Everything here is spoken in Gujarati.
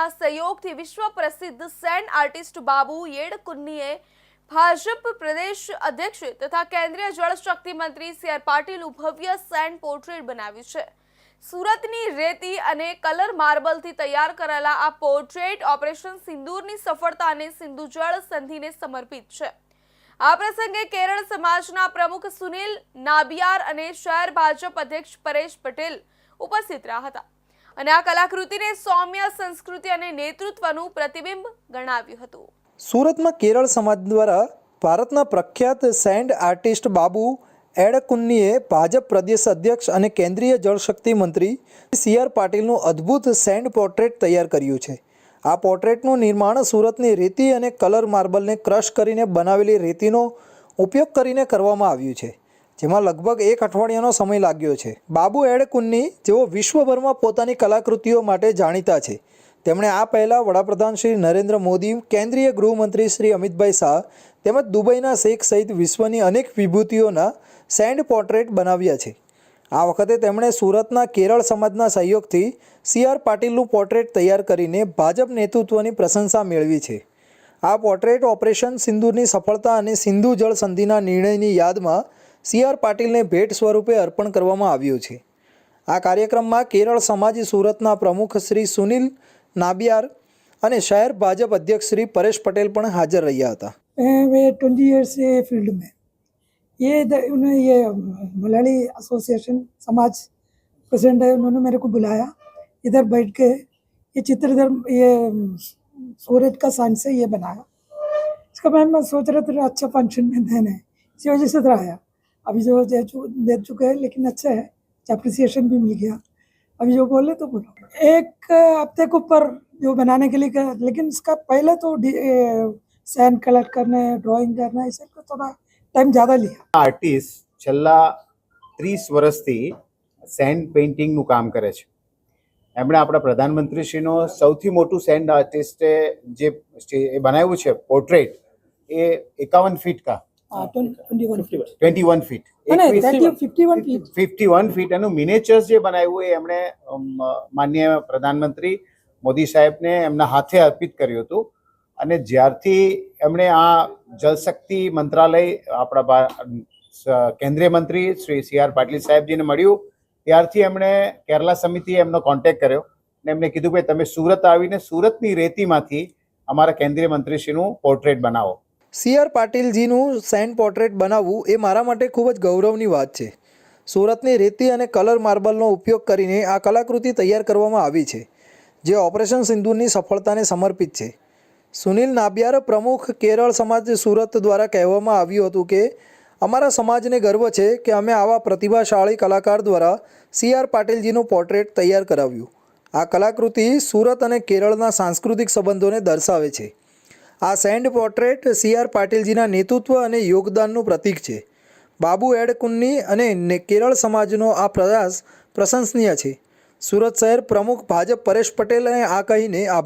સમાજના સહયોગથી વિશ્વ પ્રસિદ્ધ સેન્ડ આર્ટિસ્ટ બાબુ येडकुन्नीએ ભાજપ પ્રદેશ અધ્યક્ષ તથા કેન્દ્રીય જળશક્તિ મંત્રી સી આર પાટીલનું ભવ્ય સેન્ડ પોર્ટ્રેટ બનાવ્યું છે। સુરતની રેતી અને કલર માર્બલથી તૈયાર કરાયેલા આ પોર્ટ્રેટ ઓપરેશન સિંદૂરની સફળતા અને સિંધુ જળ સંધિને સમર્પિત છે। આ પ્રસંગે કેરળ સમાજના પ્રમુખ સુનિલ નાબિયાર અને શહેર ભાજપ અધ્યક્ષ પરેશ પટેલ ઉપસ્થિત રહ્યા હતા અને આ કલાકૃતિને સૌમ્ય સંસ્કૃતિ અને નેતૃત્વનું પ્રતિબિંબ ગણાવ્યું હતું। સુરતમાં કેરળ સમાજ દ્વારા ભારતના પ્રખ્યાત સેન્ડ આર્ટિસ્ટ બાબુ येडकुन्नीએ ભાજપ પ્રદેશ અધ્યક્ષ અને કેન્દ્રીય જળશક્તિ મંત્રી સી આર પાટીલનું અદ્ભુત સેન્ડ પોર્ટ્રેટ તૈયાર કર્યું છે। આ પોર્ટ્રેટનું નિર્માણ સુરતની રેતી અને કલર માર્બલને ક્રશ કરીને બનાવેલી રેતીનો ઉપયોગ કરીને કરવામાં આવ્યું છે, જેમાં લગભગ 1 અઠવાડિયાનો સમય લાગ્યો છે। બાબુ येडकुन्नी જેઓ વિશ્વભરમાં પોતાની કલાકૃતિઓ માટે જાણીતા છે, તેમણે આ પહેલાં વડાપ્રધાન શ્રી નરેન્દ્ર મોદી, કેન્દ્રીય ગૃહમંત્રી શ્રી અમિતભાઈ શાહ તેમજ દુબઈના શેખ સહિત વિશ્વની અનેક વિભૂતિઓના સેન્ડ પોર્ટ્રેટ બનાવ્યા છે। આ વખતે તેમણે સુરતના કેરળ સમાજના સહયોગથી સી આર પાટીલનું પોર્ટ્રેટ તૈયાર કરીને ભાજપ નેતૃત્વની પ્રશંસા મેળવી છે। આ પોર્ટ્રેટ ઓપરેશન સિંદૂરની સફળતા અને સિંધુ જળ સંધિના નિર્ણયની યાદમાં સી આર પાટીલને ભેટ સ્વરૂપે અર્પણ કરવામાં આવ્યું છે। આ કાર્યક્રમમાં કેરળ સમાજ સુરતના પ્રમુખ શ્રી સુનિલ नाबियार અને શહેર ભાજપ અધ્યક્ષ શ્રી પરેશ પટેલ પણ હાજર રહ્યા હતા। वे 20 ईयर से फील्ड में उन्होंने ये मलयाली एसोसिएशन समाज प्रेसिडेंट है, उन्होंने मेरे को बुलाया, इधर बैठ के ये चित्र इधर ये सूरज का सन से ये बनाया। इसका मैं सोच रहा था अच्छा फंक्शन में देना है, इसी वजह से इधर आया। अभी जो दे चुके हैं, लेकिन अच्छा है, अप्रिसिएशन भी मिल गया। अभी जो बोले तो बोलो, 1 हफ्ते के ऊपर जो बनाने के लिए, लेकिन इसका पहले तो सैंड कलर करने, ड्राइंग करना, इसे थोड़ा टाइम ज़्यादा लिया। आर्टिस्ट छेल्ला 30 વર્ષથી સેન્ડ પેઇન્ટિંગનું કામ કરે છે। એમણે આપણા પ્રધાનમંત્રીશ્રીનો સૌથી મોટું સેન્ડ આર્ટિસ્ટે જે બનાવ્યું છે પોર્ટ્રેટ, એ 51 ફીટ કા 21 ફીટ 51 ફીટ એનું મિનેચર્સ જે બનાવ્યું એ એમણે માનનીય પ્રધાનમંત્રી મોદી સાહેબને એમના હાથે અર્પિત કર્યું હતું। અને જ્યારથી એમણે આ જલશક્તિ મંત્રાલય આપણા કેન્દ્રીય મંત્રી શ્રી સી આર પાટીલ સાહેબજીને મળ્યું, ત્યારથી એમણે કેરલા સમિતિએ એમનો કોન્ટેક્ટ કર્યો અને એમને કીધું કે તમે સુરત આવીને સુરતની રેતીમાંથી અમારા કેન્દ્રીય મંત્રીશ્રીનું પોર્ટ્રેટ બનાવો। સી આર પાટીલજીનું સેન્ડ પોર્ટ્રેટ બનાવવું એ મારા માટે ખૂબ જ ગૌરવની વાત છે। સુરતની રેતી અને કલર માર્બલનો ઉપયોગ કરીને આ કલાકૃતિ તૈયાર કરવામાં આવી છે, જે ઓપરેશન સિંદૂરની સફળતાને સમર્પિત છે। સુનિલ નાબિયાર પ્રમુખ કેરળ સમાજ સુરત દ્વારા કહેવામાં આવ્યું હતું કે અમારા સમાજને ગર્વ છે કે અમે આવા પ્રતિભાશાળી કલાકાર દ્વારા સી આર પાટીલજીનું પોર્ટ્રેટ તૈયાર કરાવ્યું। આ કલાકૃતિ સુરત અને કેરળના સાંસ્કૃતિક સંબંધોને દર્શાવે છે। આ સેન્ડ પોર્ટ્રેટ સી આર પાટીલજીના નેતૃત્વ અને યોગદાનનું પ્રતીક છે। બાબુ येडकुन्नी અને કેરળ સમાજનો આ પ્રયાસ પ્રશંસનીય છે। સુરત શહેર પ્રમુખ ભાજપ પરેશ પટેલે આ કહીને આભાર